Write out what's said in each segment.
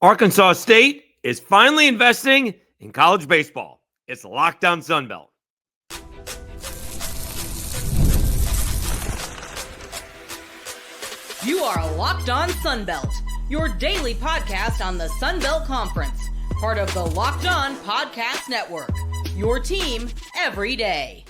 Arkansas State is finally investing in college baseball. It's Locked On Sunbelt. You are Locked On Sunbelt, your daily podcast on the Sunbelt Conference, part of the Locked On Podcast Network, your team every day.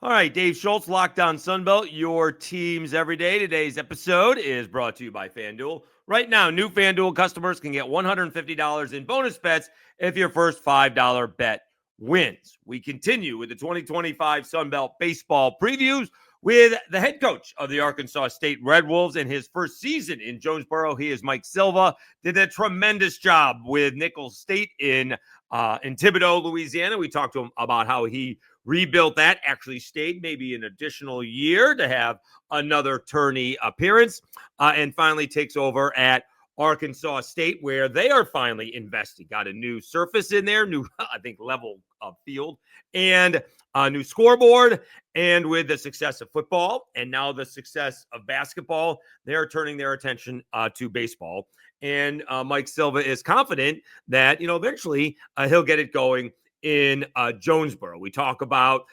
All right, Dave Schultz, Locked On Sunbelt, your teams every day. Today's episode is brought to you by FanDuel. Right now, new FanDuel customers can get $150 in bonus bets if your first $5 bet wins. We continue with the 2025 Sunbelt baseball previews with the head coach of the Arkansas State Red Wolves in his first season in Jonesboro. He is Mike Silva. Did a tremendous job with Nicholls State in Thibodaux, Louisiana. We talked to him about how he rebuilt that, actually stayed maybe an additional year to have another tourney appearance, and finally takes over at Arkansas State, where they are finally investing. Got a new surface in there, new, I think, level of field, and a new scoreboard. And with the success of football and now the success of basketball, they're turning their attention to baseball. And Mike Silva is confident that, eventually he'll get it going in Jonesboro. We talk about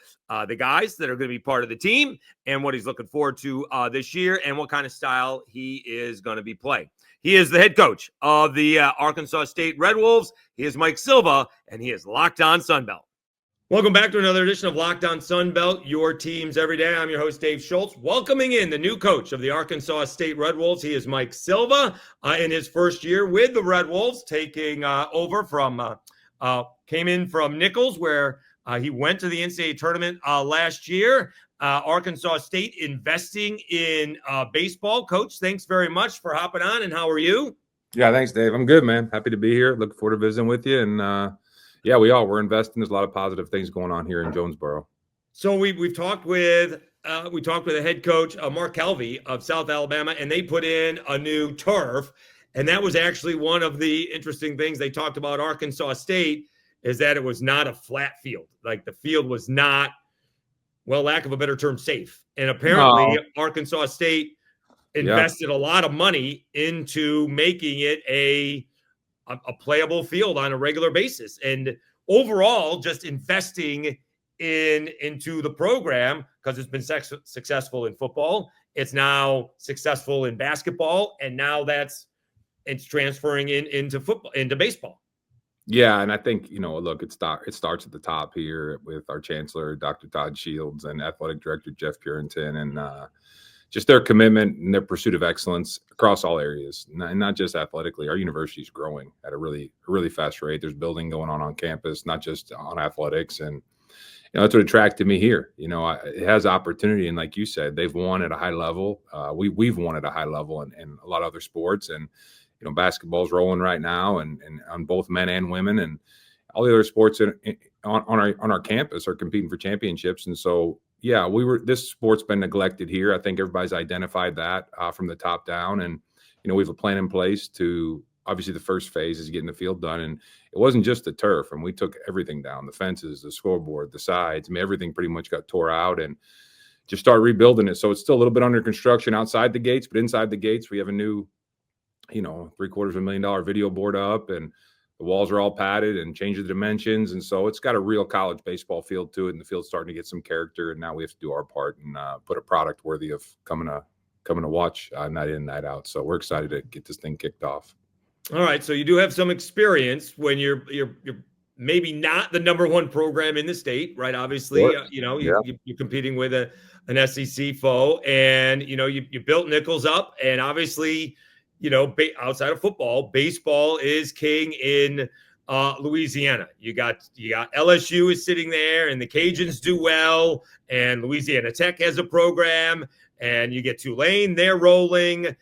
the guys that are going to be part of the team and what he's looking forward to this year and what kind of style he is going to be playing. He is the head coach of the Arkansas State Red Wolves. He is Mike Silva, and he is Locked On Sunbelt. Welcome back to another edition of Locked On Sunbelt, your teams every day. I'm your host, Dave Schultz. Welcoming in the new coach of the Arkansas State Red Wolves. He is Mike Silva in his first year with the Red Wolves, taking over from came in from Nicholls, where he went to the NCAA tournament last year. Arkansas State investing in baseball. Coach, thanks very much for hopping on, and how are you? Yeah, thanks, Dave. I'm good, man. Happy to be here. Looking forward to visiting with you. And yeah, we're investing. There's a lot of positive things going on here in Jonesboro. So we've talked with the head coach, Mark Calvi of South Alabama, and they put in a new turf. And that was actually one of the interesting things they talked about Arkansas State, is that it was not a flat field. Like, the field was not, well, lack of a better term, safe. And apparently Arkansas State invested a lot of money into making it a playable field on a regular basis. And overall, just investing into the program, because it's been successful in football. It's now successful in basketball. And now it's transferring into football, into baseball. Yeah, and I think, look, it starts at the top here with our chancellor, Dr. Todd Shields, and athletic director Jeff Purinton, and just their commitment and their pursuit of excellence across all areas, and not just athletically. Our university is growing at a really fast rate. There's building going on campus, not just on athletics, and that's what attracted me here. It has opportunity, and like you said, they've won at a high level. We've won at a high level in a lot of other sports, and basketball's rolling right now, and on both men and women, and all the other sports on our campus are competing for championships. And so, yeah, this sport's been neglected here. I think everybody's identified that from the top down, and we have a plan in place to, obviously, the first phase is getting the field done, and it wasn't just the turf, and we took everything down: the fences, the scoreboard, the sides. I mean, everything pretty much got tore out, and just start rebuilding it. So it's still a little bit under construction outside the gates, but inside the gates, we have a new $750,000 video board up, and the walls are all padded and change the dimensions. And so it's got a real college baseball field to it, and the field's starting to get some character. And now we have to do our part and put a product worthy of coming to watch night in, night out. So we're excited to get this thing kicked off. All right. So you do have some experience when you're maybe not the number one program in the state, right? Obviously, you're competing with an SEC foe, and, you built Nicholls up, and obviously, outside of football, baseball is king in Louisiana. You got LSU is sitting there, and the Cajuns do well, and Louisiana Tech has a program, and you get Tulane, they're rolling.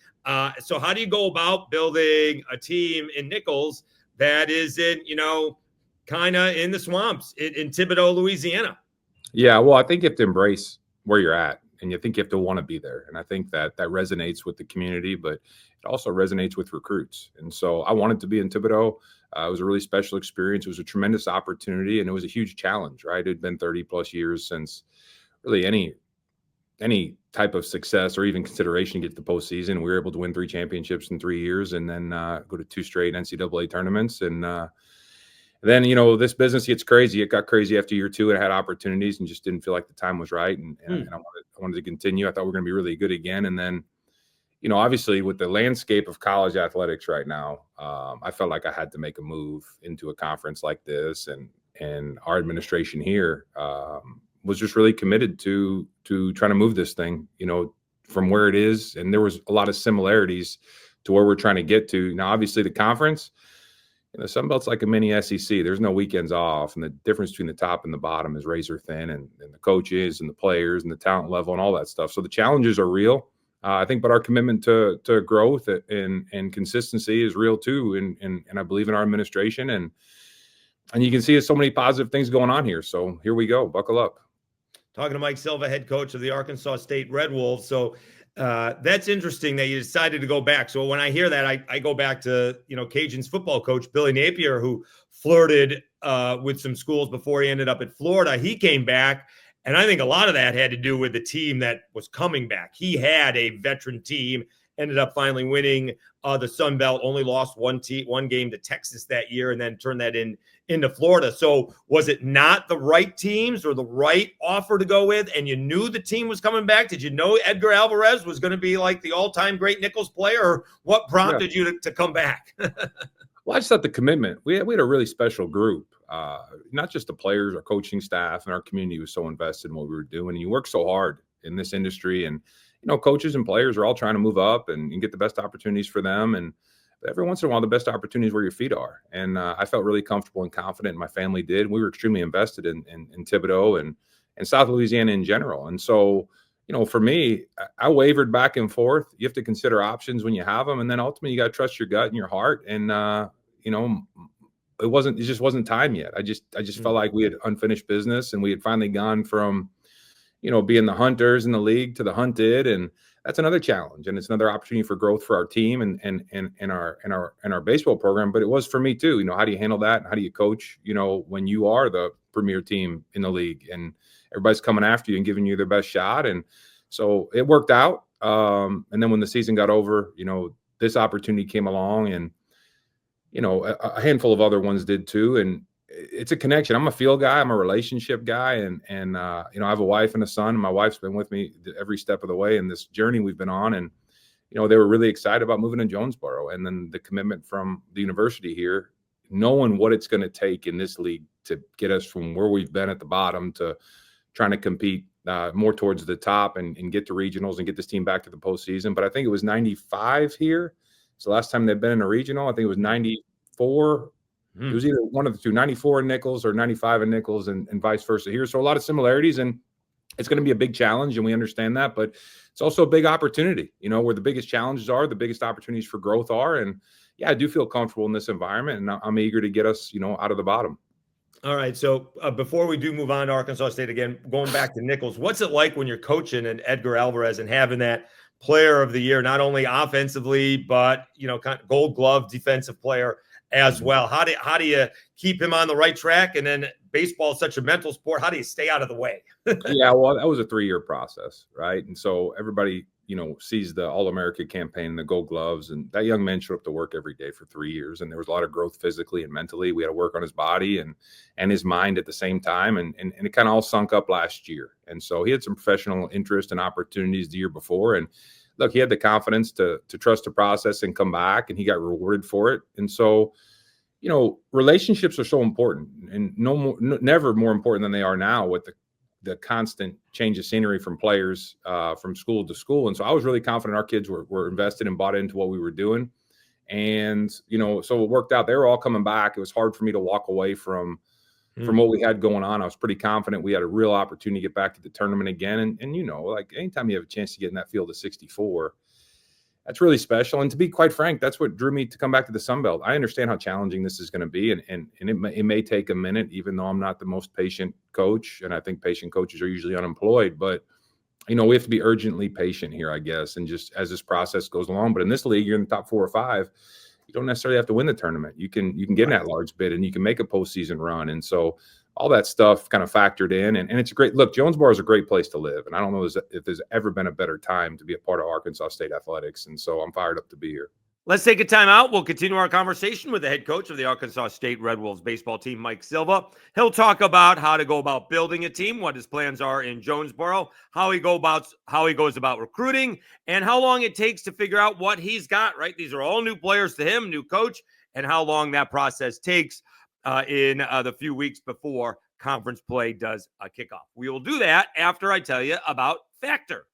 So how do you go about building a team in Nicholls that isn't, kind of in the swamps in Thibodaux, Louisiana? Yeah, well, I think you have to embrace where you're at, and you think you have to want to be there. And I think that resonates with the community, but it also resonates with recruits. And so I wanted to be in Thibodaux. It was a really special experience. It was a tremendous opportunity, and it was a huge challenge, right? It had been 30 plus years since really any type of success or even consideration to get to the postseason. We were able to win 3 championships in 3 years, and then go to 2 straight NCAA tournaments. And then, this business gets crazy. It got crazy after year 2, and I had opportunities and just didn't feel like the time was right. And I wanted to continue. I thought we were going to be really good again. And then, obviously with the landscape of college athletics right now, I felt like I had to make a move into a conference like this. And our administration here was just really committed to trying to move this thing, from where it is. And there was a lot of similarities to where we're trying to get to. Now, obviously the conference, Sun Belt's like a mini SEC. There's no weekends off. And the difference between the top and the bottom is razor thin, and the coaches and the players and the talent level and all that stuff. So the challenges are real. I think, but our commitment to growth and consistency is real too. And I believe in our administration, and you can see so many positive things going on here. So here we go. Buckle up. Talking to Mike Silva, head coach of the Arkansas State Red Wolves. So that's interesting that you decided to go back. So when I hear that, I go back to, Cajuns football coach Billy Napier, who flirted with some schools before he ended up at Florida. He came back, and I think a lot of that had to do with the team that was coming back. He had a veteran team, ended up finally winning the Sun Belt, only lost one game to Texas that year, and then turned that into Florida. So was it not the right teams or the right offer to go with, and you knew the team was coming back? Did you know Edgar Alvarez was going to be like the all-time great Nicholls player, or what prompted you to come back? Well, I just thought the commitment. We had a really special group. Not just the players, our coaching staff, and our community was so invested in what we were doing. And you work so hard in this industry, and coaches and players are all trying to move up and get the best opportunities for them. And every once in a while, the best opportunities where your feet are. And I felt really comfortable and confident, and my family did. We were extremely invested in Thibodaux and South Louisiana in general. And so, for me, I wavered back and forth. You have to consider options when you have them, and then ultimately you got to trust your gut and your heart. And it just wasn't time yet. I just felt like we had unfinished business, and we had finally gone from being the hunters in the league to the hunted. And that's another challenge, and it's another opportunity for growth for our team and our baseball program. But it was for me too. How do you handle that? And how do you coach, when you are the premier team in the league and everybody's coming after you and giving you their best shot? And so it worked out. And then when the season got over, this opportunity came along, and a handful of other ones did too. And it's a connection. I'm a field guy. I'm a relationship guy. And I have a wife and a son, and my wife's been with me every step of the way in this journey we've been on. And, they were really excited about moving to Jonesboro, and then the commitment from the university here, knowing what it's going to take in this league to get us from where we've been at the bottom to trying to compete more towards the top and get to regionals and get this team back to the postseason. But I think it was 95 here. It's the last time they've been in a regional. I think it was 94. It was either one of the two, 94 in Nicholls or 95 in Nicholls, and vice versa here. So a lot of similarities, and it's going to be a big challenge, and we understand that, but it's also a big opportunity, where the biggest challenges are, the biggest opportunities for growth are. And yeah, I do feel comfortable in this environment, and I'm eager to get us, out of the bottom. All right. So before we do move on to Arkansas State again, going back to Nicholls, what's it like when you're coaching an Edgar Alvarez and having that player of the year, not only offensively, but, kind of Gold Glove defensive player as well? How do you keep him on the right track? And then baseball is such a mental sport. How do you stay out of the way? Yeah, well, that was a 3-year process, right? And so everybody, sees the All-America campaign, the Gold Gloves, and that young man showed up to work every day for 3 years. And there was a lot of growth physically and mentally. We had to work on his body and his mind at the same time. And it kind of all sunk up last year. And so he had some professional interest and opportunities the year before. And look, he had the confidence to trust the process and come back, and he got rewarded for it. And so, relationships are so important, and never more important than they are now with the constant change of scenery from players from school to school. And so I was really confident our kids were invested and bought into what we were doing. And, so it worked out. They were all coming back. It was hard for me to walk away from what we had going on. I was pretty confident we had a real opportunity to get back to the tournament again. And like anytime you have a chance to get in that field of 64, that's really special. And to be quite frank, that's what drew me to come back to the Sun Belt. I understand how challenging this is going to be. And it may take a minute, even though I'm not the most patient coach. And I think patient coaches are usually unemployed. But, we have to be urgently patient here, I guess. And just as this process goes along. But in this league, you're in the top 4 or 5. You don't necessarily have to win the tournament. You can get in that large bid, and you can make a postseason run. And so all that stuff kind of factored in. And it's a great look. Jonesboro is a great place to live. And I don't know if there's ever been a better time to be a part of Arkansas State athletics. And so I'm fired up to be here. Let's take a time out. We'll continue our conversation with the head coach of the Arkansas State Red Wolves baseball team, Mike Silva. He'll talk about how to go about building a team, what his plans are in Jonesboro, how he goes about recruiting, and how long it takes to figure out what he's got, right? These are all new players to him, new coach, and how long that process takes in the few weeks before conference play does kick off. We will do that after I tell you about Factor.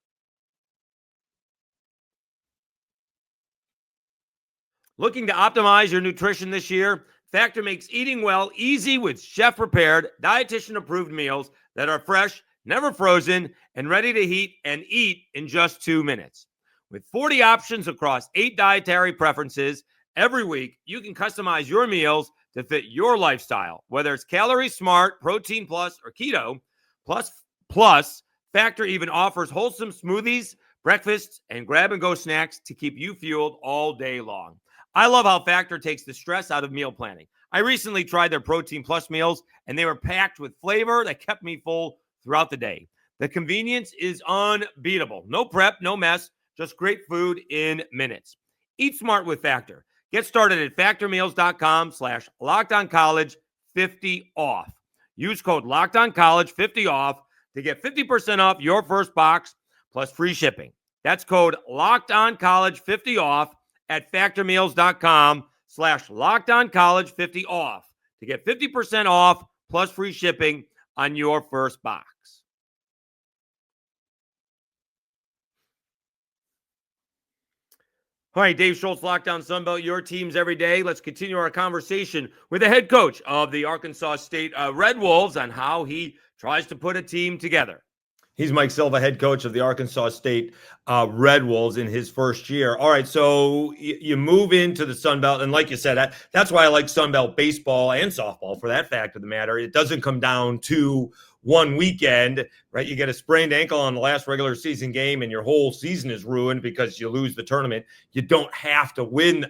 Looking to optimize your nutrition this year? Factor makes eating well easy with chef-prepared, dietitian-approved meals that are fresh, never frozen, and ready to heat and eat in just 2 minutes. With 40 options across 8 dietary preferences, every week you can customize your meals to fit your lifestyle, whether it's calorie smart, protein plus, or keto. Plus, Factor even offers wholesome smoothies, breakfasts, and grab-and-go snacks to keep you fueled all day long. I love how Factor takes the stress out of meal planning. I recently tried their Protein Plus meals, and they were packed with flavor that kept me full throughout the day. The convenience is unbeatable. No prep, no mess, just great food in minutes. Eat smart with Factor. Get started at factormeals.com/LockedOnCollege50 off. Use code LockedOnCollege50 off to get 50% off your first box plus free shipping. That's code LockedOnCollege50 off at factormeals.com/LockedOnCollege50 off to get 50% off plus free shipping on your first box. All right, Dave Schultz, Lockdown Sunbelt, your teams every day. Let's continue our conversation with the head coach of the Arkansas State Red Wolves on how he tries to put a team together. He's Mike Silva, head coach of the Arkansas State Red Wolves in his first year. All right, so you move into the Sun Belt, and like you said, that's why I like Sun Belt baseball and softball, for that fact of the matter. It doesn't come down to one weekend, right? You get a sprained ankle on the last regular season game, and your whole season is ruined because you lose the tournament. You don't have to win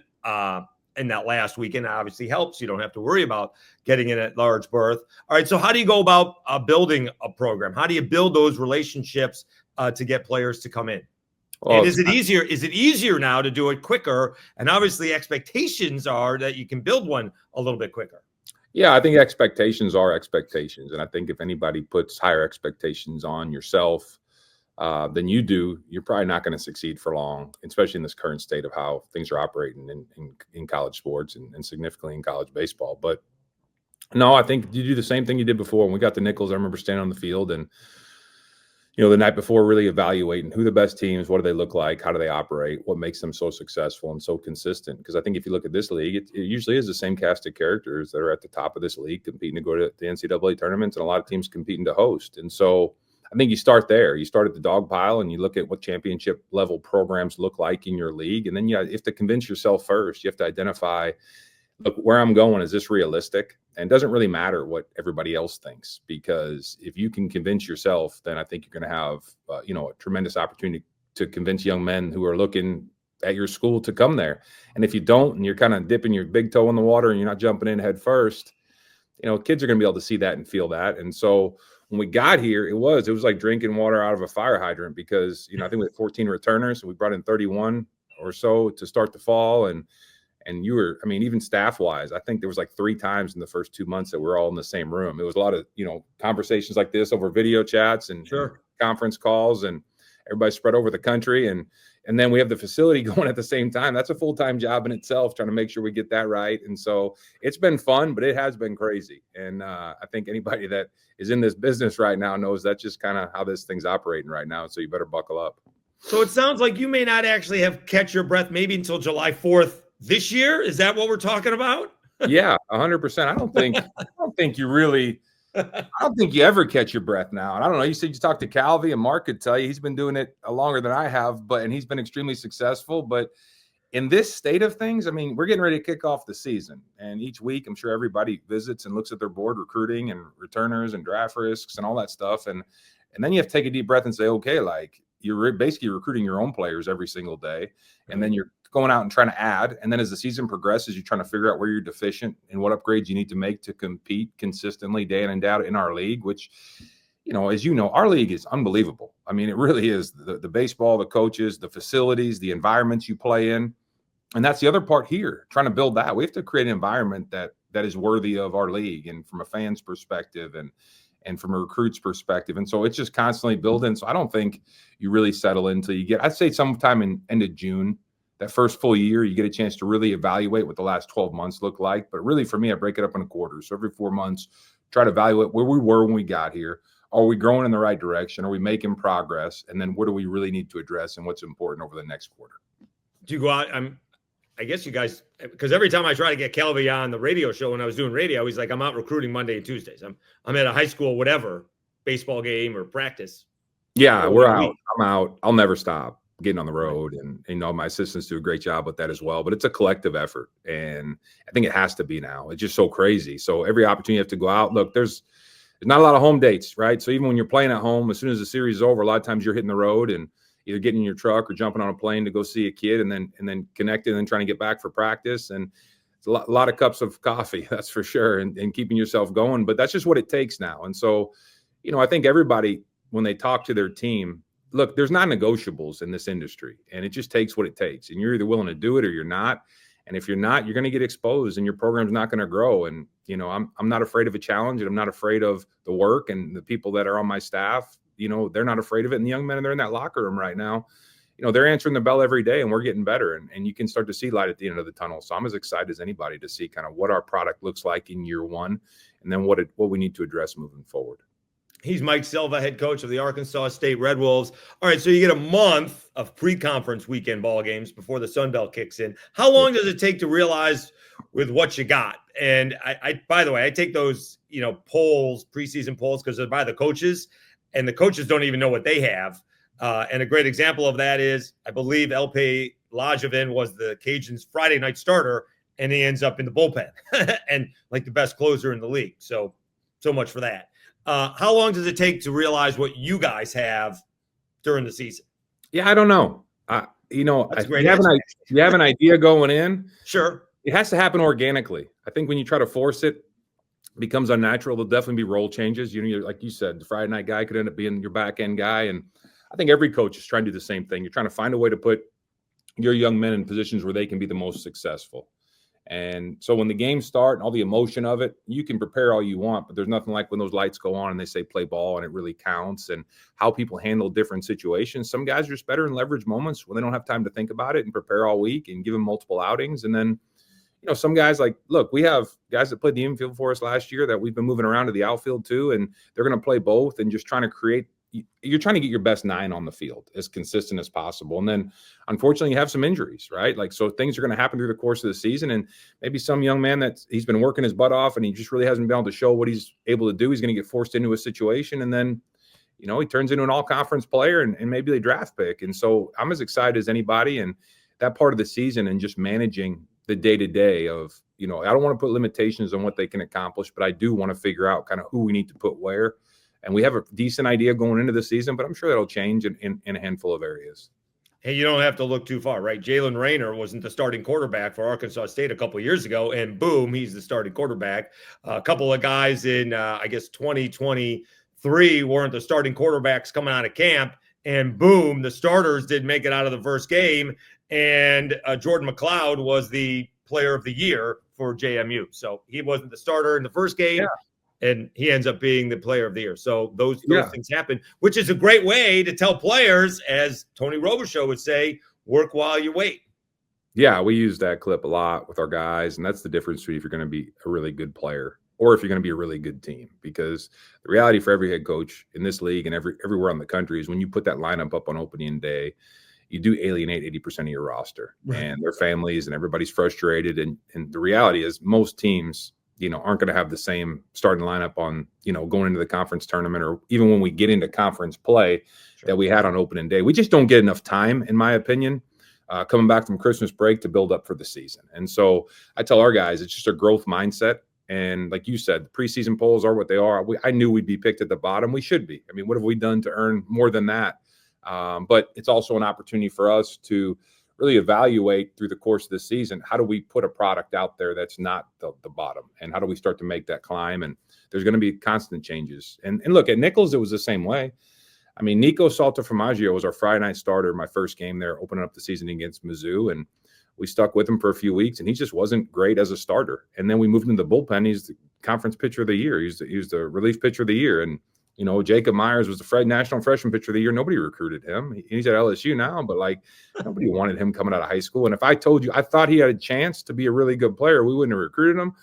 in that last weekend. Obviously helps. You don't have to worry about getting in at large berth. All right. So how do you go about building a program? How do you build those relationships to get players to come in? Well, and is it easier? Is it easier now to do it quicker? And obviously expectations are that you can build one a little bit quicker. Yeah, I think expectations are expectations. And I think if anybody puts higher expectations on yourself than you do, you're probably not going to succeed for long, especially in this current state of how things are operating in college sports and significantly in college baseball. But no, I think you do the same thing you did before. When we got the Nicholls, I remember standing on the field and, the night before really evaluating who the best teams, what do they look like, how do they operate, what makes them so successful and so consistent. Because I think if you look at this league, it usually is the same cast of characters that are at the top of this league competing to go to the NCAA tournaments, and a lot of teams competing to host. And so I think you start there. You start at the dog pile and you look at what championship level programs look like in your league. And then you have to convince yourself first. You have to identify, look, where I'm going, is this realistic? And it doesn't really matter what everybody else thinks, because if you can convince yourself, then I think you're going to have, a tremendous opportunity to convince young men who are looking at your school to come there. And if you don't, and you're kind of dipping your big toe in the water and you're not jumping in head first, kids are going to be able to see that and feel that. And so when we got here, it was like drinking water out of a fire hydrant, because, I think we had 14 returners, and we brought in 31 or so to start the fall. And you were, even staff wise, I think there was like 3 times in the first 2 months that we're all in the same room. It was a lot of, conversations like this over video chats and conference calls, and everybody spread over the country. And then we have the facility going at the same time. That's a full-time job in itself, trying to make sure we get that right. And so it's been fun, but it has been crazy. And I think anybody that is in this business right now knows that's just kind of how this thing's operating right now. So you better buckle up. So it sounds like you may not actually have catch your breath maybe until July 4th this year. Is that what we're talking about? Yeah, 100%. I don't think you really, I don't think you ever catch your breath now. And I don't know. You said you talked to Calvi, and Mark could tell you he's been doing it longer than I have, and he's been extremely successful. But in this state of things, we're getting ready to kick off the season. And each week, I'm sure everybody visits and looks at their board, recruiting and returners and draft risks and all that stuff. And then you have to take a deep breath and say, okay, like, you're basically recruiting your own players every single day. And then you're going out and trying to add. And then as the season progresses, you're trying to figure out where you're deficient and what upgrades you need to make to compete consistently day in and day out in our league, which, as you know, our league is unbelievable. I mean, it really is. The baseball, the coaches, the facilities, the environments you play in. And that's the other part here, trying to build that. We have to create an environment that is worthy of our league, and from a fan's perspective and from a recruit's perspective. And so it's just constantly building. So I don't think you really settle until you get, I'd say sometime in end of June, that first full year, you get a chance to really evaluate what the last 12 months look like. But really for me, I break it up into quarters. So every 4 months, try to evaluate where we were when we got here. Are we growing in the right direction? Are we making progress? And then what do we really need to address and what's important over the next quarter? Do you go out? I guess you guys, because every time I try to get Kelvy on the radio show when I was doing radio, he's like, I'm out recruiting Monday and Tuesdays. I'm at a high school, whatever, baseball game or practice. Yeah, we're out. I'm out. I'll never stop getting on the road. And my assistants do a great job with that as well. But it's a collective effort. And I think it has to be now. It's just so crazy. So every opportunity you have to go out. Look, there's not a lot of home dates, right? So even when you're playing at home, as soon as the series is over, a lot of times you're hitting the road and either getting in your truck or jumping on a plane to go see a kid and then connecting and then trying to get back for practice. And it's a lot of cups of coffee, that's for sure, and keeping yourself going. But that's just what it takes now. And so, I think everybody, when they talk to their team, look, there's non-negotiables in this industry, and it just takes what it takes. And you're either willing to do it or you're not. And if you're not, you're going to get exposed and your program's not going to grow. And, I'm not afraid of a challenge, and I'm not afraid of the work, and the people that are on my staff, they're not afraid of it. And the young men, they're in that locker room right now, they're answering the bell every day, and we're getting better. And you can start to see light at the end of the tunnel. So I'm as excited as anybody to see kind of what our product looks like in year one, and then what we need to address moving forward. He's Mike Silva, head coach of the Arkansas State Red Wolves. All right, so you get a month of pre-conference weekend ball games before the Sun Belt kicks in. How long does it take to realize with what you got? And I by the way, I take those, polls, preseason polls, because they're by the coaches, and the coaches don't even know what they have. And a great example of that is, I believe LP Lajavin was the Cajuns' Friday night starter, and he ends up in the bullpen and like the best closer in the league. So much for that. How long does it take to realize what you guys have during the season? Yeah, I don't know. You have an idea going in. Sure. It has to happen organically. I think when you try to force it, it becomes unnatural. There'll definitely be role changes. You're, like you said, the Friday night guy could end up being your back end guy. And I think every coach is trying to do the same thing. You're trying to find a way to put your young men in positions where they can be the most successful. And so when the games start and all the emotion of it, you can prepare all you want, but there's nothing like when those lights go on and they say play ball and it really counts, and how people handle different situations. Some guys are just better in leverage moments when they don't have time to think about it and prepare all week and give them multiple outings. And then, some guys we have guys that played the infield for us last year that we've been moving around to the outfield too, and they're going to play both, and just trying to you're trying to get your best 9 on the field as consistent as possible. And then unfortunately you have some injuries, right? So things are going to happen through the course of the season, and maybe some young man he's been working his butt off and he just really hasn't been able to show what he's able to do. He's going to get forced into a situation, and then, he turns into an all-conference player and maybe they draft pick. And so I'm as excited as anybody, and that part of the season and just managing the day-to-day of, I don't want to put limitations on what they can accomplish, but I do want to figure out kind of who we need to put where. And we have a decent idea going into the season, but I'm sure that'll change in a handful of areas. Hey, you don't have to look too far, right? Jalen Rayner wasn't the starting quarterback for Arkansas State a couple of years ago, and boom, he's the starting quarterback. A couple of guys in, 2023 weren't the starting quarterbacks coming out of camp, and boom, the starters didn't make it out of the first game, and Jordan McLeod was the player of the year for JMU. So he wasn't the starter in the first game. Yeah. And he ends up being the player of the year. So those things happen, which is a great way to tell players, as Tony Robichaux would say, work while you wait. Yeah, we use that clip a lot with our guys, and that's the difference between if you're going to be a really good player or if you're going to be a really good team. Because the reality for every head coach in this league and everywhere in the country is when you put that lineup up on opening day, you do alienate 80% of your roster, right, and their families, and everybody's frustrated. And the reality is most teams – aren't going to have the same starting lineup on, going into the conference tournament, or even when we get into conference play that we had on opening day. We just don't get enough time, in my opinion, coming back from Christmas break to build up for the season. And so I tell our guys, it's just a growth mindset. And like you said, the preseason polls are what they are. I knew we'd be picked at the bottom. We should be. I mean, what have we done to earn more than that? But it's also an opportunity for us to really evaluate through the course of the season, how do we put a product out there that's not the bottom, and how do we start to make that climb? And there's going to be constant changes. And look, at Nicholls, it was the same way. I mean, Nico Saltaformaggio was our Friday night starter, my first game there, opening up the season against Mizzou, and we stuck with him for a few weeks, and he just wasn't great as a starter. And then we moved him to the bullpen. He's the conference pitcher of the year. He was the relief pitcher of the year. And, Jacob Myers was the national freshman pitcher of the year. Nobody recruited him. He's at LSU now, but nobody wanted him coming out of high school. And if I told you I thought he had a chance to be a really good player, we wouldn't have recruited him.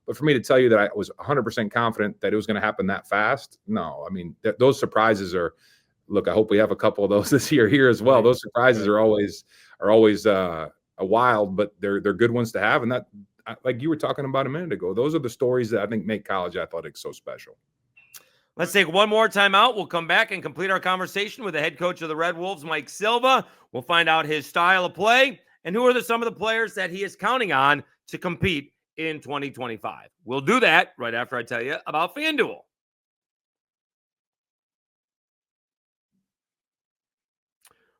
But for me to tell you that I was 100% confident that it was going to happen that fast, no. I mean, those surprises are. Look, I hope we have a couple of those this year here as well. Those surprises are always a wild, but they're good ones to have. And that, like you were talking about a minute ago, those are the stories that I think make college athletics so special. Let's take one more timeout. We'll come back and complete our conversation with the head coach of the Red Wolves, Mike Silva. We'll find out his style of play and who are some of the players that he is counting on to compete in 2025. We'll do that right after I tell you about FanDuel.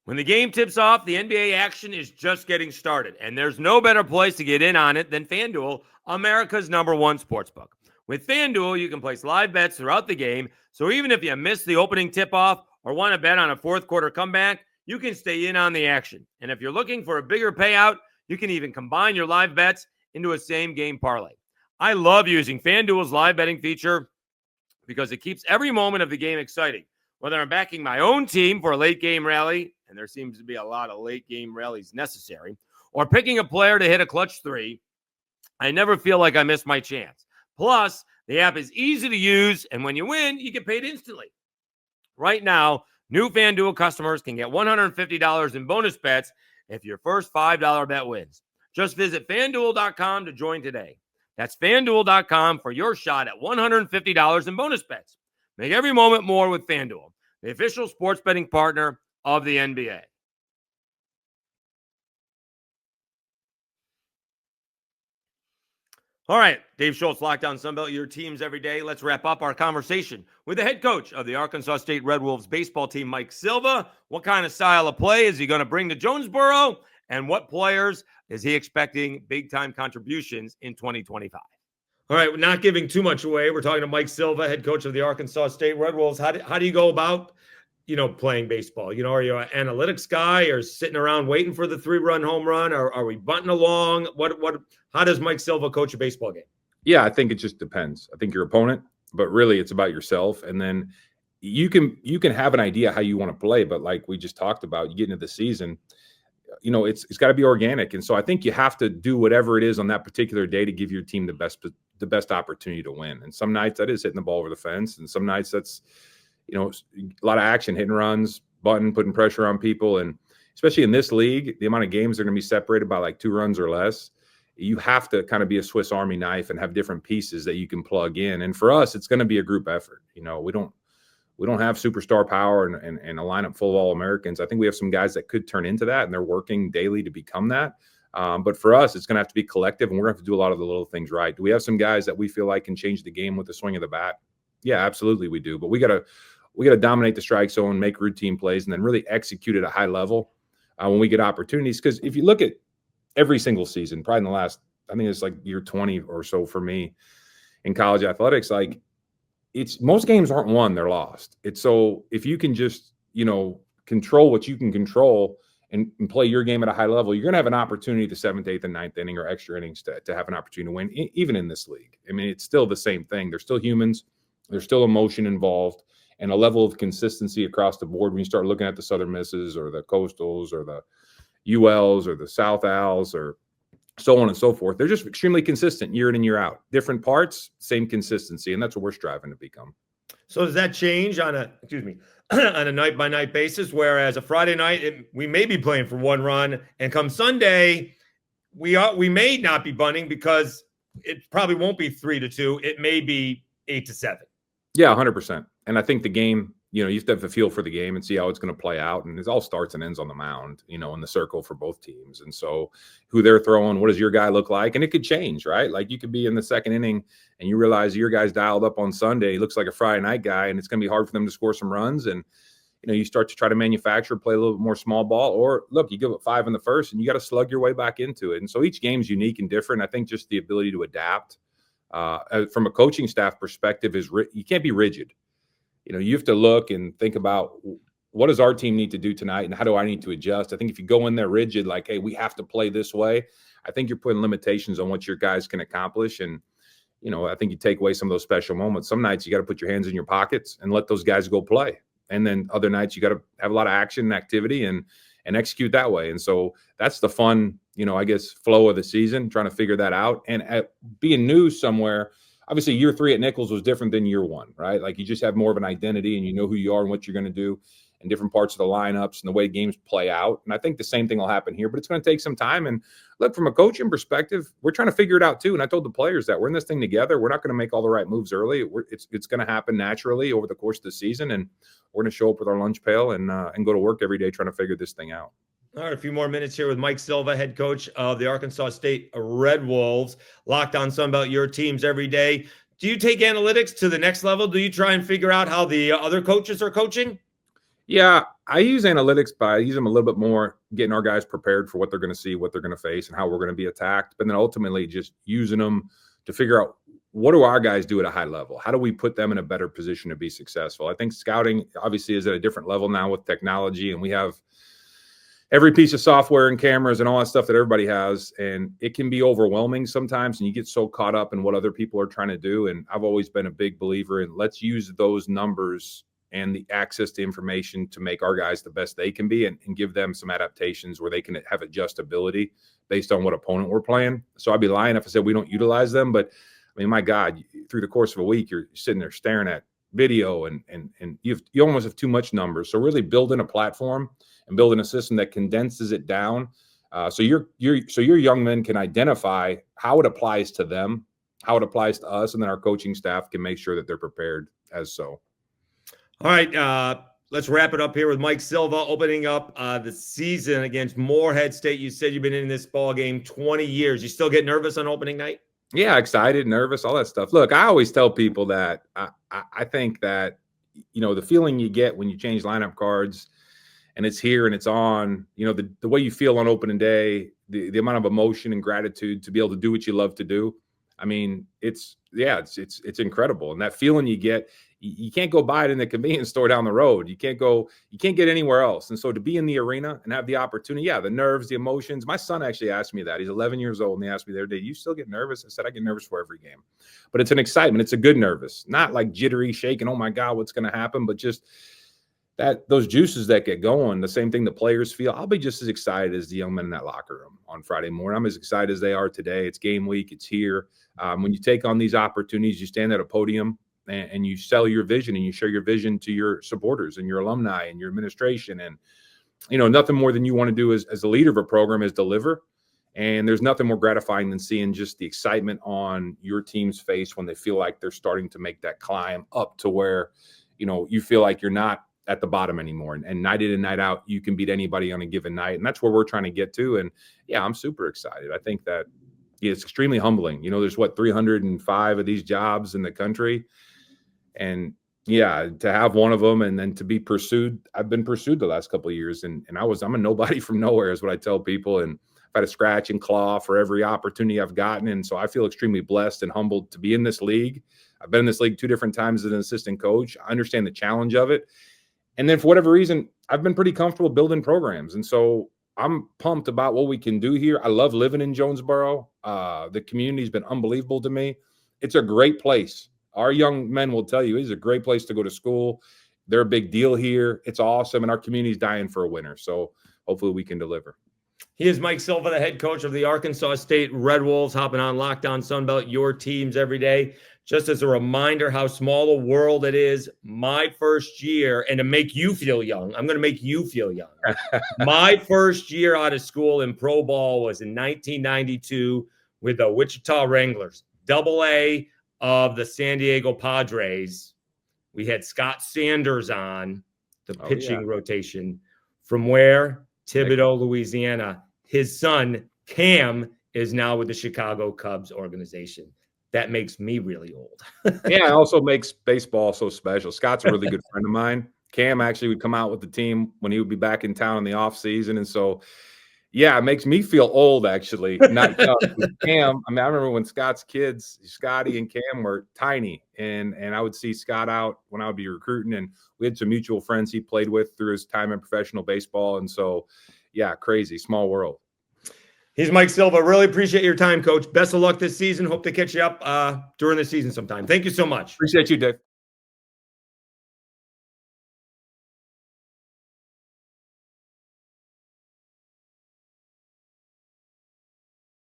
When the game tips off, the NBA action is just getting started, and there's no better place to get in on it than FanDuel, America's #1 sportsbook. With FanDuel, you can place live bets throughout the game, so even if you miss the opening tip-off or want to bet on a fourth-quarter comeback, you can stay in on the action. And if you're looking for a bigger payout, you can even combine your live bets into a same-game parlay. I love using FanDuel's live betting feature because it keeps every moment of the game exciting. Whether I'm backing my own team for a late-game rally, and there seems to be a lot of late-game rallies necessary, or picking a player to hit a clutch three, I never feel like I missed my chance. Plus, the app is easy to use, and when you win, you get paid instantly. Right now, new FanDuel customers can get $150 in bonus bets if your first $5 bet wins. Just visit FanDuel.com to join today. That's FanDuel.com for your shot at $150 in bonus bets. Make every moment more with FanDuel, the official sports betting partner of the NBA. All right, Dave Schultz, Lockdown Sunbelt, your teams every day. Let's wrap up our conversation with the head coach of the Arkansas State Red Wolves baseball team, Mike Silva. What kind of style of play is he going to bring to Jonesboro? And what players is he expecting big-time contributions in 2025? All right, we're not giving too much away. We're talking to Mike Silva, head coach of the Arkansas State Red Wolves. How do you go about, playing baseball? Are you an analytics guy or sitting around waiting for the 3-run home run? Or are we bunting along? How does Mike Silva coach a baseball game? Yeah, I think it just depends. I think your opponent, but really it's about yourself. And then you can have an idea how you want to play, but like we just talked about, you get into the season, it's got to be organic. And so I think you have to do whatever it is on that particular day to give your team the best opportunity to win. And some nights that is hitting the ball over the fence, and some nights that's a lot of action, hitting runs, putting pressure on people. And especially in this league, the amount of games that are going to be separated by like 2 runs or less, you have to kind of be a Swiss Army knife and have different pieces that you can plug in. And for us, it's going to be a group effort. We don't have superstar power and a lineup full of All-Americans. I think we have some guys that could turn into that, and they're working daily to become that. But for us, it's going to have to be collective, and we're going to have to do a lot of the little things right. Do we have some guys that we feel like can change the game with the swing of the bat? Yeah, absolutely we do. But we got to dominate the strike zone, make routine plays, and then really execute at a high level when we get opportunities. Because if you look at every single season, probably in the last, I think it's like year 20 or so for me in college athletics, like it's most games aren't won, they're lost. It's so if you can just, control what you can control and play your game at a high level, you're going to have an opportunity the 7th, 8th, and 9th inning or extra innings to have an opportunity to win, even in this league. I mean, it's still the same thing. They're still humans. There's still emotion involved and a level of consistency across the board when you start looking at the Southern Misses or the Coastals or the ULs or the South Als or so on and so forth. They're just extremely consistent year in and year out. Different parts, same consistency, and that's what we're striving to become. So does that change on a on a night-by-night basis, whereas a Friday night, we may be playing for 1 run, and come Sunday, we may not be bunting because it probably won't be 3-2. It may be 8-7. Yeah, 100%. And I think the game, you have to have a feel for the game and see how it's going to play out. And it all starts and ends on the mound, in the circle for both teams. And so who they're throwing, what does your guy look like? And it could change, right? Like you could be in the 2nd inning and you realize your guy's dialed up on Sunday. He looks like a Friday night guy, and it's going to be hard for them to score some runs. And, you start to try to manufacture, play a little bit more small ball, or look, you give up 5 in the first and you got to slug your way back into it. And so each game's unique and different. I think just the ability to adapt from a coaching staff perspective you can't be rigid. You have to look and think about what does our team need to do tonight and how do I need to adjust? I think if you go in there rigid, like, hey, we have to play this way, I think you're putting limitations on what your guys can accomplish. And, I think you take away some of those special moments. Some nights you got to put your hands in your pockets and let those guys go play. And then other nights you got to have a lot of action and activity and execute that way. And so that's the fun, I guess, flow of the season, trying to figure that out. And being new somewhere, obviously year 3 at Nicholls was different than year 1, right? Like you just have more of an identity and you know who you are and what you're going to do and different parts of the lineups and the way games play out. And I think the same thing will happen here, but it's going to take some time. And look, from a coaching perspective, we're trying to figure it out too. And I told the players that we're in this thing together. We're not going to make all the right moves early. It's going to happen naturally over the course of the season. And we're going to show up with our lunch pail and go to work every day trying to figure this thing out. All right, a few more minutes here with Mike Silva, head coach of the Arkansas State Red Wolves. Locked on Sunbelt, your teams every day. Do you take analytics to the next level? Do you try and figure out how the other coaches are coaching? Yeah, I use analytics, but I use them a little bit more, getting our guys prepared for what they're going to see, what they're going to face, and how we're going to be attacked. But then ultimately just using them to figure out what do our guys do at a high level? How do we put them in a better position to be successful? I think scouting obviously is at a different level now with technology, and we have every piece of software and cameras and all that stuff that everybody has. And it can be overwhelming sometimes, and you get so caught up in what other people are trying to do. And I've always been a big believer in let's use those numbers and the access to information to make our guys the best they can be and give them some adaptations where they can have adjustability based on what opponent we're playing. So I'd be lying if I said we don't utilize them. But I mean, my God, through the course of a week, you're sitting there staring at video and you almost have too much numbers. So really building a platform and building a system that condenses it down. So your young men can identify how it applies to them, how it applies to us, and then our coaching staff can make sure that they're prepared as so. All right, let's wrap it up here with Mike Silva opening up the season against Morehead State. You said you've been in this ball game 20 years. You still get nervous on opening night? Yeah, excited, nervous, all that stuff. Look, I always tell people that I think that, the feeling you get when you change lineup cards and it's here and it's on, the way you feel on opening day, the amount of emotion and gratitude to be able to do what you love to do. I mean, it's incredible. And that feeling you get, you can't go buy it in the convenience store down the road. You can't get anywhere else. And so to be in the arena and have the opportunity, the nerves, the emotions. My son actually asked me that. He's 11 years old. And he asked me the other day, you still get nervous? I said, I get nervous for every game, but it's an excitement. It's a good nervous, not like jittery, shaking. Oh my God, what's going to happen? But just those juices that get going, the same thing the players feel. I'll be just as excited as the young men in that locker room on Friday morning. I'm as excited as they are today. It's game week. It's here. When you take on these opportunities, you stand at a podium and you sell your vision and you share your vision to your supporters and your alumni and your administration. And, nothing more than you want to do as a leader of a program is deliver. And there's nothing more gratifying than seeing just the excitement on your team's face when they feel like they're starting to make that climb up to where, you feel like you're not at the bottom anymore. And night in and night out, you can beat anybody on a given night. And that's where we're trying to get to. And yeah, I'm super excited. I think that it's extremely humbling. There's 305 of these jobs in the country. And yeah, to have one of them and then to be pursued. I've been pursued the last couple of years and I'm a nobody from nowhere is what I tell people. And I've had to scratch and claw for every opportunity I've gotten. And so I feel extremely blessed and humbled to be in this league. I've been in this league 2 different times as an assistant coach. I understand the challenge of it. And then for whatever reason, I've been pretty comfortable building programs. And so I'm pumped about what we can do here. I love living in Jonesboro. The community's been unbelievable to me. It's a great place. Our young men will tell you it's a great place to go to school. They're a big deal here. It's awesome. And our community's dying for a winner. So hopefully we can deliver. He is Mike Silva, the head coach of the Arkansas State Red Wolves, hopping on Locked On Sunbelt, your teams every day. Just as a reminder how small a world it is, my first year, and to make you feel young, I'm going to make you feel young. My first year out of school in pro ball was in 1992 with the Wichita Wranglers, AA of the San Diego Padres. We had Scott Sanders on the pitching rotation from where? Thibodaux, Louisiana. His son, Cam, is now with the Chicago Cubs organization. That makes me really old. Yeah, it also makes baseball so special. Scott's a really good friend of mine. Cam actually would come out with the team when he would be back in town in the off season. And so, yeah, it makes me feel old, actually. Not Cam. I mean, I remember when Scott's kids, Scotty and Cam, were tiny, and I would see Scott out when I would be recruiting, and we had some mutual friends he played with through his time in professional baseball. And so, yeah, crazy, small world. He's Mike Silva. Really appreciate your time, Coach. Best of luck this season. Hope to catch you up during the season sometime. Thank you so much. Appreciate you, Dave.